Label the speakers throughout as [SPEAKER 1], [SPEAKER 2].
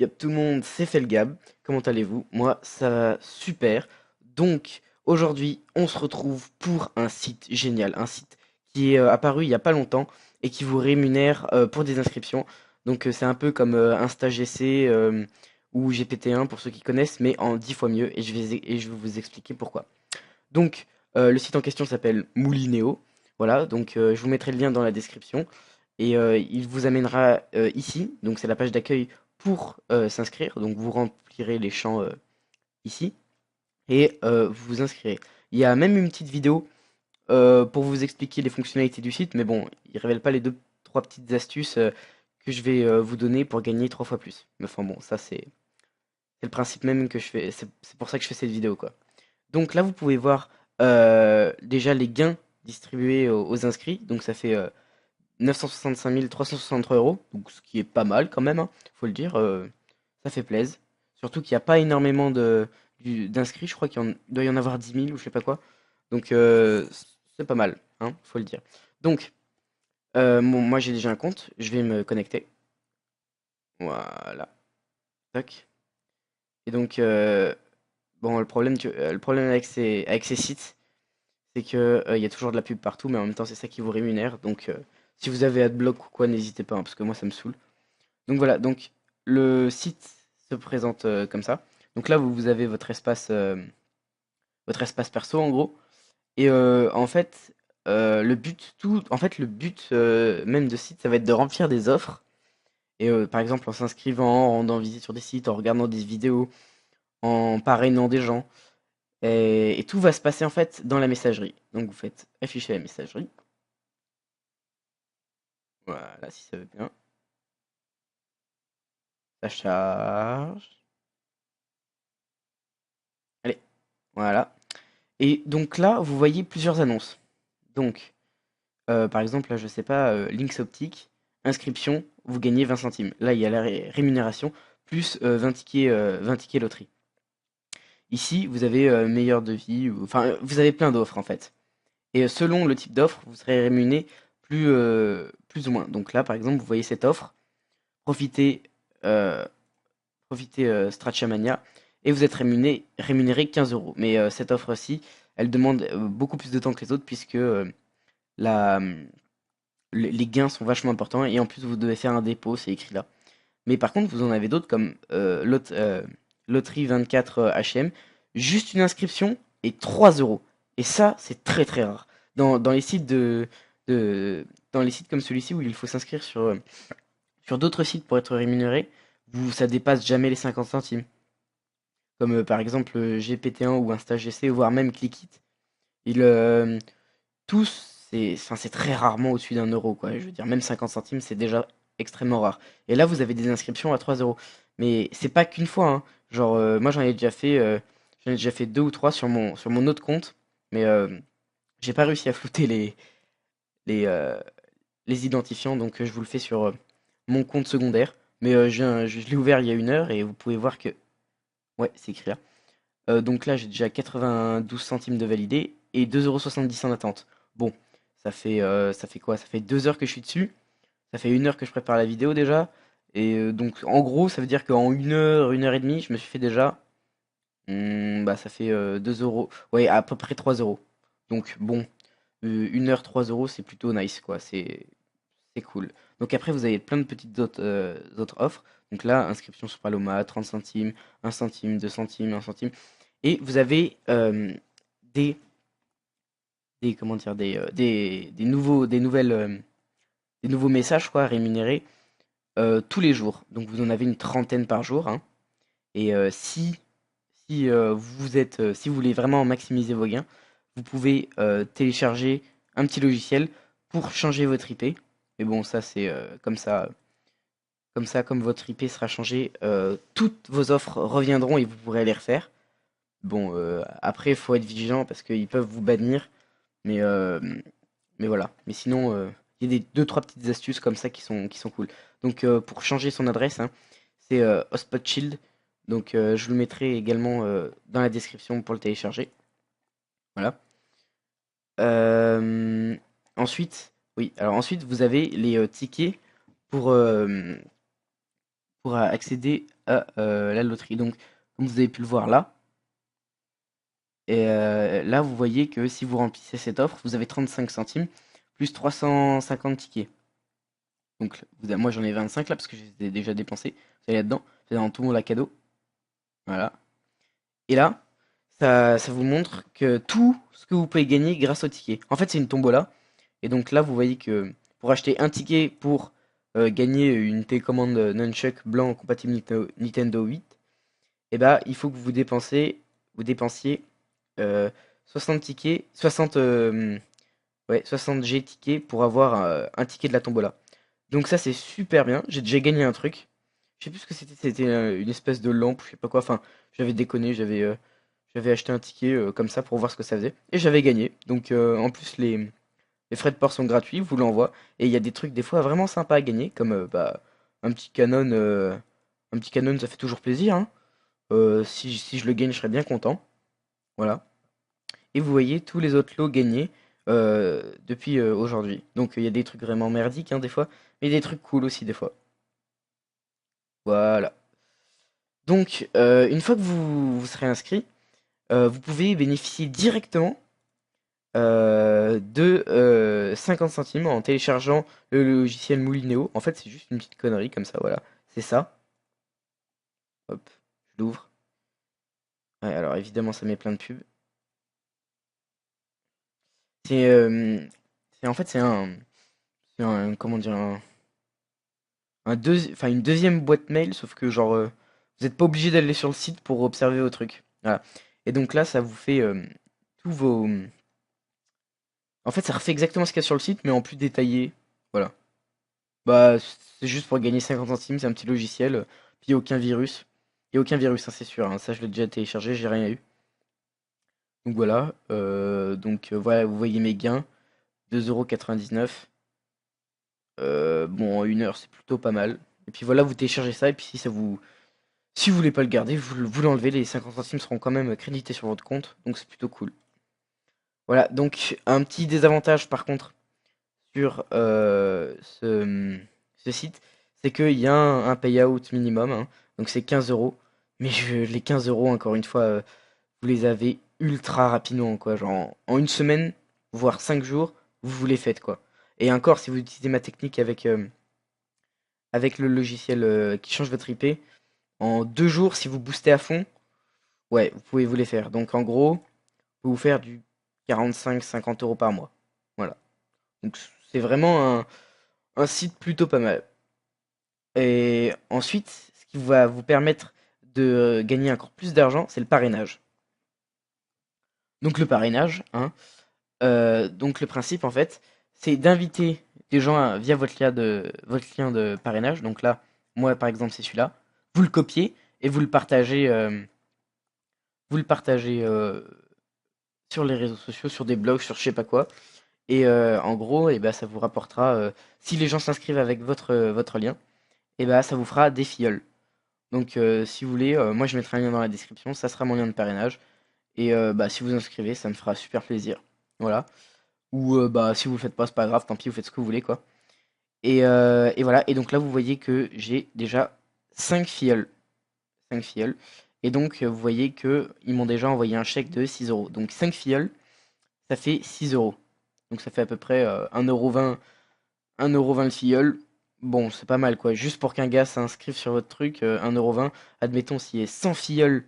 [SPEAKER 1] Yep, tout le monde, c'est Felgab. Comment allez-vous? Moi, ça va super. Donc, aujourd'hui, on se retrouve pour un site génial. Un site qui est apparu il n'y a pas longtemps et qui vous rémunère pour des inscriptions. Donc, c'est un peu comme InstaGC ou GPT-1 pour ceux qui connaissent, mais en 10 fois mieux. Et je vais vous expliquer pourquoi. Donc, le site en question s'appelle Moulinéo. Voilà, donc je vous mettrai le lien dans la description. Et il vous amènera ici. Donc, c'est la page d'accueil pour s'inscrire. Donc, vous remplirez les champs ici et vous vous inscrirez. Il y a même une petite vidéo pour vous expliquer les fonctionnalités du site. Mais bon, il ne révèle pas les deux, trois petites astuces que je vais vous donner pour gagner 3 fois plus. Mais enfin, bon, ça, c'est le principe même que je fais. C'est pour ça que je fais cette vidéo, quoi. Donc là, vous pouvez voir déjà les gains distribués aux inscrits. Donc ça fait 965 363 euros, donc ce qui est pas mal quand même, hein, faut le dire. Ça fait plaisir. Surtout qu'il n'y a pas énormément d'inscrits. Je crois doit y en avoir 10 000 ou je sais pas quoi. Donc c'est pas mal, hein, faut le dire. Donc bon, moi j'ai déjà un compte. Je vais me connecter. Voilà. Tac. Et donc bon, le problème avec ces sites, c'est que il y a toujours de la pub partout, mais en même temps, c'est ça qui vous rémunère. Donc, si vous avez Adblock ou quoi, n'hésitez pas, hein, parce que moi, ça me saoule. Donc voilà, donc le site se présente comme ça. Donc là, vous avez votre espace perso, en gros. Et en fait, le but même de site, ça va être de remplir des offres. Et par exemple, en s'inscrivant, en rendant visite sur des sites, en regardant des vidéos, en parrainant des gens. Et tout va se passer en fait dans la messagerie. Donc vous faites afficher la messagerie. Voilà, si ça veut bien. Ça charge. Allez, voilà. Et donc là, vous voyez plusieurs annonces. Donc, par exemple, là, je sais pas, Lynx Optique, inscription, vous gagnez 20 centimes. Là, il y a la rémunération, plus 20 tickets loterie. Ici, vous avez meilleur devis, enfin, vous avez plein d'offres en fait. Et selon le type d'offre, vous serez rémunéré plus ou moins. Donc là, par exemple, vous voyez cette offre, profitez, euh, profitez Stratchamania, et vous êtes rémunéré 15 euros. Mais cette offre-ci, elle demande beaucoup plus de temps que les autres, puisque la, les gains sont vachement importants, et en plus, vous devez faire un dépôt, c'est écrit là. Mais par contre, vous en avez d'autres comme Loterie 24 HM, juste une inscription et 3 euros. Et ça, c'est très très rare. Dans les sites de- dans les sites comme celui-ci où il faut s'inscrire sur d'autres sites pour être rémunéré, ça dépasse jamais les 50 centimes. Comme par exemple GPT-1 ou InstaGC, voire même Clickit. Ils, tous, enfin, c'est très rarement au-dessus d'un euro, quoi. Je veux dire, même 50 centimes, c'est déjà extrêmement rare. Et là, vous avez des inscriptions à 3 euros. Mais c'est pas qu'une fois, hein. Genre, moi, j'en ai déjà fait deux ou trois sur mon autre compte. Mais j'ai pas réussi à flouter les, euh, les identifiants, donc je vous le fais sur mon compte secondaire. Mais je l'ai ouvert il y a 1 heure et vous pouvez voir que. Ouais, c'est écrit là. Donc là, j'ai déjà 92 centimes de validé et 2,70 € en attente. Bon, ça fait quoi? Ça fait 2 heures que je suis dessus. Ça fait 1 heure que je prépare la vidéo déjà. Et donc, en gros, ça veut dire qu'en 1 heure, 1 heure et demie, je me suis fait déjà. Bah, ça fait 2 euros. Ouais, à peu près 3 euros. Donc, bon, 1 heure, 3 euros, c'est plutôt nice, quoi. C'est cool. Donc, après, vous avez plein de petites autres offres. Donc là, inscription sur Paloma, 30 centimes, 1 centime, 2 centimes, 1 centime. Et vous avez des, comment dire, des nouveaux messages quoi, rémunérés tous les jours. Donc vous en avez une trentaine par jour, hein. Et si vous voulez vraiment maximiser vos gains, vous pouvez télécharger un petit logiciel pour changer votre IP. Mais bon, ça c'est comme votre IP sera changé, toutes vos offres reviendront et vous pourrez les refaire. Bon, après, il faut être vigilant parce qu'ils peuvent vous bannir. Mais, euh, mais voilà. Mais sinon, il y a des deux, trois petites astuces comme ça qui sont cool. Donc, pour changer son adresse, hein, c'est Hotspot Shield. Donc, je vous le mettrai également dans la description pour le télécharger. Voilà. Euh, ensuite, oui. Alors ensuite, vous avez les tickets pour, pour accéder à la loterie. Donc, comme vous avez pu le voir là, et là, vous voyez que si vous remplissez cette offre, vous avez 35 centimes plus 350 tickets. Donc, moi, j'en ai 25 là parce que je les ai déjà dépensés. Vous allez là-dedans, c'est dans tout mon la cadeau. Voilà. Et là, ça vous montre que tout ce que vous pouvez gagner grâce au ticket. En fait, c'est une tombola. Et donc là, vous voyez que pour acheter un ticket pour gagner une télécommande Nunchuck blanc compatible Nintendo 8, et bah, il faut que vous dépensiez euh, 60 tickets, 60, ouais, 60 G tickets pour avoir un ticket de la tombola. Donc ça, c'est super bien. J'ai déjà gagné un truc. Je sais plus ce que c'était. C'était une espèce de lampe, je sais pas quoi. Enfin, j'avais déconné, j'avais acheté un ticket comme ça pour voir ce que ça faisait. Et j'avais gagné. Donc en plus, les frais de port sont gratuits, vous l'envoie. Et il y a des trucs des fois vraiment sympas à gagner, comme bah, un petit canon. Un petit canon, ça fait toujours plaisir, hein. Si je le gagne, je serais bien content. Voilà. Et vous voyez tous les autres lots gagnés depuis aujourd'hui. Donc il y a des trucs vraiment merdiques, hein, des fois, mais des trucs cool aussi des fois. Voilà. Donc une fois que vous serez inscrit, vous pouvez bénéficier directement de 50 centimes en téléchargeant le logiciel Moulinéo. En fait, c'est juste une petite connerie comme ça, voilà. C'est ça. Hop, je l'ouvre. Ouais, alors évidemment, ça met plein de pubs. C'est en fait c'est un comment dire enfin une deuxième boîte mail, sauf que genre vous n'êtes pas obligé d'aller sur le site pour observer vos trucs. Voilà. Et donc là, ça vous fait tous vos. En fait, ça refait exactement ce qu'il y a sur le site, mais en plus détaillé. Voilà. Bah, c'est juste pour gagner 50 centimes, c'est un petit logiciel. Puis il n'y a aucun virus. Il n'y a aucun virus, ça c'est sûr, hein. Ça, je l'ai déjà téléchargé, j'ai rien eu. Donc voilà. Voilà, vous voyez mes gains. 2,99 €. Bon, en une heure, c'est plutôt pas mal. Et puis voilà, vous téléchargez ça, et puis si vous voulez pas le garder, vous l'enlevez, les 50 centimes seront quand même crédités sur votre compte, donc c'est plutôt cool. Voilà, donc un petit désavantage par contre sur ce site, c'est qu'il y a un payout minimum, hein, donc c'est 15 euros. Mais les 15 euros, encore une fois, vous les avez ultra rapidement, quoi. Genre en une semaine, voire 5 jours, vous les faites, quoi. Et encore, si vous utilisez ma technique avec le logiciel qui change votre IP, en 2 jours, si vous boostez à fond, ouais, vous pouvez vous les faire. Donc en gros, vous faire du 45-50 € par mois. Voilà. Donc c'est vraiment un site plutôt pas mal. Et ensuite, ce qui va vous permettre de gagner encore plus d'argent, c'est le parrainage. Donc le parrainage, hein, donc le principe en fait, c'est d'inviter des gens via votre lien de parrainage. Donc là, moi par exemple, c'est celui-là. Vous le copiez et vous le partagez sur les réseaux sociaux, sur des blogs, sur je sais pas quoi. Et en gros, et ben, ça vous rapportera, si les gens s'inscrivent avec votre lien, et ben, ça vous fera des filleuls. Donc si vous voulez, moi je mettrai un lien dans la description, ça sera mon lien de parrainage. Et bah, si vous inscrivez, ça me fera super plaisir. Voilà. Ou bah, si vous le faites pas, c'est pas grave, tant pis, vous faites ce que vous voulez, quoi. Et voilà, et donc là, vous voyez que j'ai déjà 5 filleuls. 5 filleuls. Et donc, vous voyez que ils m'ont déjà envoyé un chèque de 6 euros. Donc 5 filleuls, ça fait 6 euros. Donc ça fait à peu près 1,20 €, 1,20 € le filleul. Bon, c'est pas mal quoi. Juste pour qu'un gars s'inscrive sur votre truc, 1,20 €. Admettons, s'il y a 100 filleuls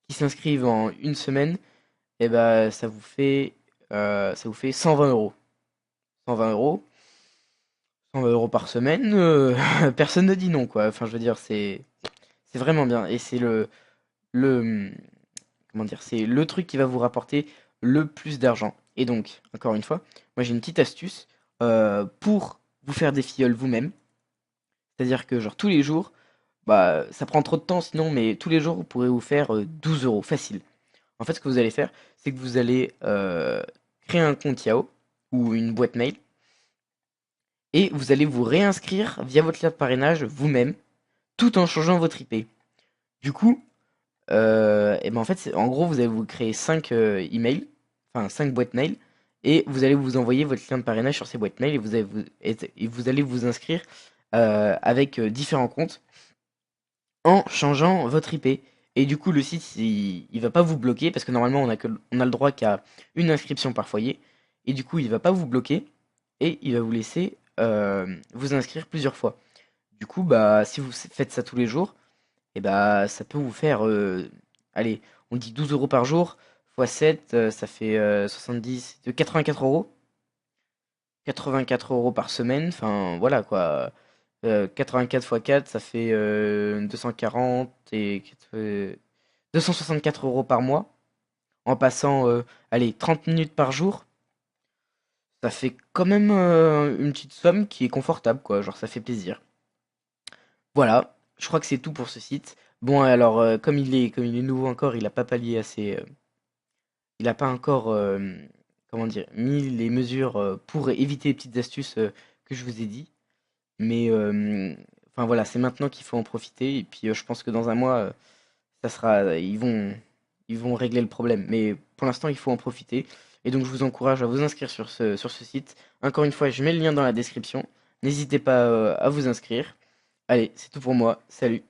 [SPEAKER 1] qui s'inscrivent en une semaine, et ben ça vous fait 120 euros. 120 euros. 120 euros par semaine, personne ne dit non quoi. Enfin, je veux dire, c'est vraiment bien. Et c'est le, comment dire, c'est le truc qui va vous rapporter le plus d'argent. Et donc, encore une fois, moi j'ai une petite astuce pour vous faire des filleuls vous-même. C'est-à-dire que genre tous les jours, bah ça prend trop de temps sinon, mais tous les jours vous pourrez vous faire 12 euros facile. En fait, ce que vous allez faire, c'est que vous allez créer un compte Yahoo ou une boîte mail et vous allez vous réinscrire via votre lien de parrainage vous-même tout en changeant votre IP. Du coup, et ben en fait, en gros, vous allez vous créer 5 emails, enfin 5 boîtes mail, et vous allez vous envoyer votre lien de parrainage sur ces boîtes mail et vous allez vous inscrire avec différents comptes. en changeant votre IP. Et du coup, le site, il va pas vous bloquer parce que normalement, on a le droit qu'à une inscription par foyer. Et du coup, il va pas vous bloquer et il va vous laisser vous inscrire plusieurs fois. Du coup, bah, si vous faites ça tous les jours, et bah, ça peut vous faire, allez, on dit 12 euros par jour, fois 7, ça fait 70, 84 euros. 84 € par semaine, enfin voilà quoi. 84 fois 4, ça fait 240 et 264 € par mois. En passant, allez, 30 minutes par jour, ça fait quand même une petite somme qui est confortable, quoi. Genre, ça fait plaisir. Voilà, je crois que c'est tout pour ce site. Bon, alors, comme il est nouveau encore, il a pas pallié à il a pas encore, comment dire, mis les mesures pour éviter les petites astuces que je vous ai dit. Mais enfin voilà, c'est maintenant qu'il faut en profiter. Et puis je pense que dans un mois, ça sera, ils vont régler le problème. Mais pour l'instant, il faut en profiter. Et donc je vous encourage à vous inscrire sur ce site. Encore une fois, je mets le lien dans la description. N'hésitez pas à vous inscrire. Allez, c'est tout pour moi. Salut.